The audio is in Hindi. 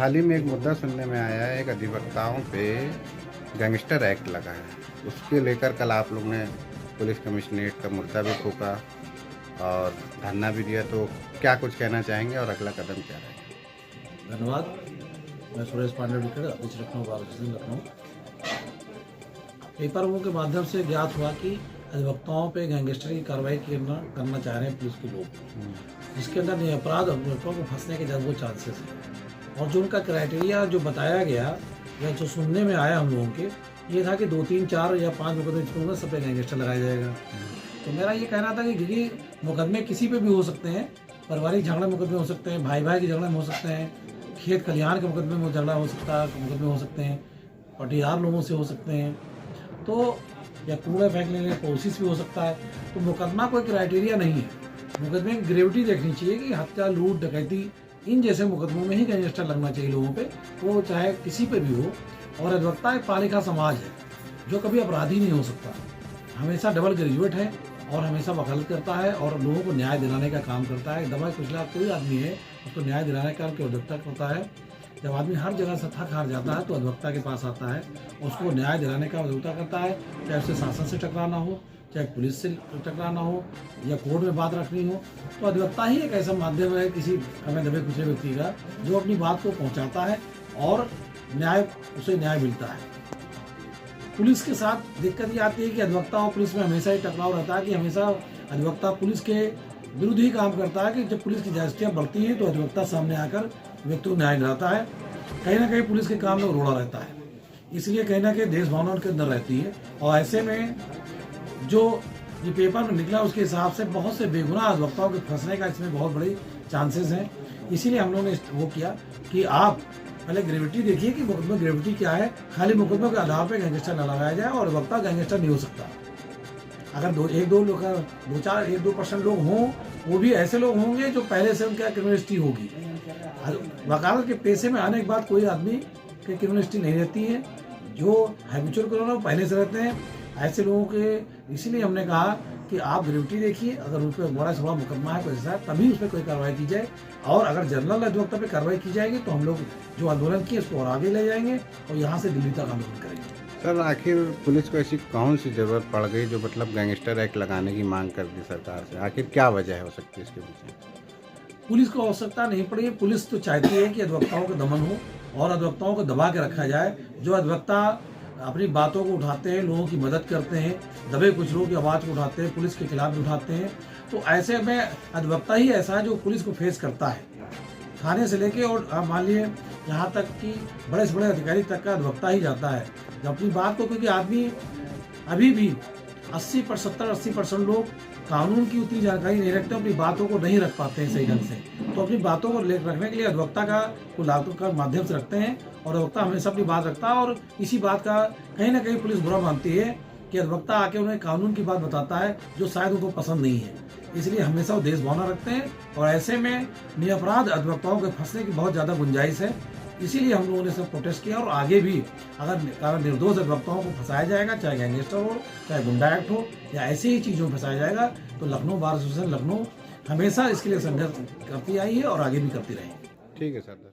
हाल ही में एक मुद्दा सुनने में आया है, एक अधिवक्ताओं पे गैंगस्टर एक्ट लगा है। उसके लेकर कल आप लोग ने पुलिस कमिश्नरेट का मुद्दा भी फूँका और धरना भी दिया, तो क्या कुछ कहना चाहेंगे और अगला कदम क्या रहेगा? धन्यवाद। मैं सुरेश पांडे अध्यक्ष लखनऊ बार एसोसिएशन लखनऊ। पेपरों के माध्यम से ज्ञात हुआ कि अधिवक्ताओं पे गैंगस्टर की कार्रवाई करना चाह रहे हैं पुलिस के लोग, जिसके अंदर निरपराध अधिवक्ताओं को फंसने के ज़रूर चांसेस हैं। और जो उनका क्राइटेरिया जो बताया गया या जो सुनने में आया हम लोगों के, ये था कि 2, 3, 4 या 5 मुकदमे सब पे गैंगस्टर लगाया जाएगा। तो मेरा ये कहना था कि क्योंकि मुकदमे किसी पे भी हो सकते हैं, पारिवारिक झगड़ा मुकदमे हो सकते हैं, भाई भाई के झगड़े में हो सकते हैं, खेत खलिहान के मुकदमे में झगड़ा हो सकता है, मुकदमे हो सकते हैं, पटीदार लोगों से हो सकते हैं, तो या कूड़े फेंकने के कोशिश भी हो सकता है। तो मुकदमा कोई क्राइटेरिया नहीं है। मुकदमे की ग्रेविटी देखनी चाहिए कि हत्या, लूट, डकैती, इन जैसे मुकदमों में ही गैंगस्टर लगना चाहिए लोगों पे, वो चाहे किसी पे भी हो। और अधिवक्ता एक पालिका समाज है जो कभी अपराधी नहीं हो सकता, हमेशा डबल ग्रेजुएट है और हमेशा वकालत करता है और लोगों को न्याय दिलाने का काम करता है। दवा पिछला कोई आदमी है उसको न्याय दिलाने का काम अधिवक्ता करता है। जब आदमी हर जगह से थक हार जाता है तो अधिवक्ता के पास आता है, उसको न्याय दिलाने का अधिवक्ता करता है। चाहे उसे शासन से टकराना हो, चाहे पुलिस से टकराना हो या कोर्ट में बात रखनी हो, तो अधिवक्ता ही एक ऐसा माध्यम है किसी हमें दबे कुचले व्यक्ति का, जो अपनी बात को पहुंचाता है और उसे न्याय मिलता है। पुलिस के साथ दिक्कत ये आती है कि अधिवक्ता और पुलिस में हमेशा ही टकराव रहता है कि हमेशा अधिवक्ता पुलिस के विरुद्ध ही काम करता है कि जब पुलिस की ज्यादतियाँ बढ़ती हैं तो अधिवक्ता सामने आकर व्यक्ति को न्याय दिलाता है। कहीं ना कहीं पुलिस के काम में रोड़ा रहता है, इसलिए कहीं ना कहीं देश भावना उनके अंदर रहती है। और ऐसे में जो ये पेपर में निकला उसके हिसाब से बहुत से बेगुनाह अधिवक्ताओं के फंसने का इसमें बहुत बड़ी चांसेस हैं। इसीलिए हम लोगों ने वो किया कि आप पहले ग्रेविटी देखिए कि मुकदमे ग्रेविटी क्या है। खाली मुकदमे के आधार पर गैंगस्टर न लगाया जाए और अधिवक्ता गैंगस्टर नहीं हो सकता। अगर 1-2% लोग हों, वो भी ऐसे लोग होंगे जो पहले से उनका क्रिमिनल हिस्ट्री होगी। वकालत के पेशे में आने के बाद कोई आदमी की क्रिमिनल हिस्ट्री नहीं रहती है। जो हैबिचुअल क्रिमिनल पहले से रहते हैं, ऐसे लोगों के इसीलिए हमने कहा कि आप ग्रेविटी देखिए, अगर उन पर बड़ा से बड़ा मुकदमा है कोई तभी उस पर कोई कार्रवाई की जाए। और अगर जनरल अधिवक्ता पे कार्रवाई की जाएगी तो हम लोग जो आंदोलन किए उसको और आगे ले जाएंगे और यहाँ से दिल्ली तक आंदोलन करेंगे। सर, आखिर पुलिस को ऐसी कौन सी ज़रूरत पड़ गई जो मतलब गैंगस्टर एक्ट लगाने की मांग कर दी सरकार से? आखिर क्या वजह हो सकती है इसके पीछे? पुलिस को आवश्यकता नहीं पड़ी। पुलिस तो चाहती है कि अधिवक्ताओं का दमन हो और अधिवक्ताओं को दबा के रखा जाए। जो अधिवक्ता अपनी बातों को उठाते हैं, लोगों की मदद करते हैं, दबे कुछ लोगों की आवाज़ को उठाते हैं, पुलिस के खिलाफ भी उठाते हैं, तो ऐसे में अधिवक्ता ही ऐसा है जो पुलिस को फेस करता है, थाने से लेके और मान लिए यहाँ तक कि बड़े से बड़े अधिकारी तक का अधिवक्ता ही जाता है जब अपनी बात को। क्योंकि आदमी अभी भी 70-80% लोग कानून की उतनी जानकारी नहीं रखते, अपनी बातों को नहीं रख पाते हैं सही ढंग से। तो अपनी बातों को रखने के लिए अधिवक्ता को लागू का माध्यम से रखते हैं और अधिवक्ता हमेशा अपनी बात रखता है। और इसी बात का कहीं ना कहीं पुलिस बुरा मानती है कि अधिवक्ता आके उन्हें कानून की बात बताता है जो शायद उनको पसंद नहीं है। इसलिए हमेशा वो देश भावना रखते हैं और ऐसे में निरपराध अधिवक्ताओं के फंसने की बहुत ज़्यादा गुंजाइश है। इसीलिए हम लोगों ने सब प्रोटेस्ट किया और आगे भी अगर निर्दोष अधिवक्ताओं को फंसाया जाएगा, चाहे गैंगस्टर हो, चाहे गुंडा एक्ट हो या ऐसे ही चीज़ों में फंसाया जाएगा, तो लखनऊ बार एसोसिएशन लखनऊ हमेशा इसके लिए संघर्ष करती आई है और आगे भी करती रहेगी। ठीक है सर।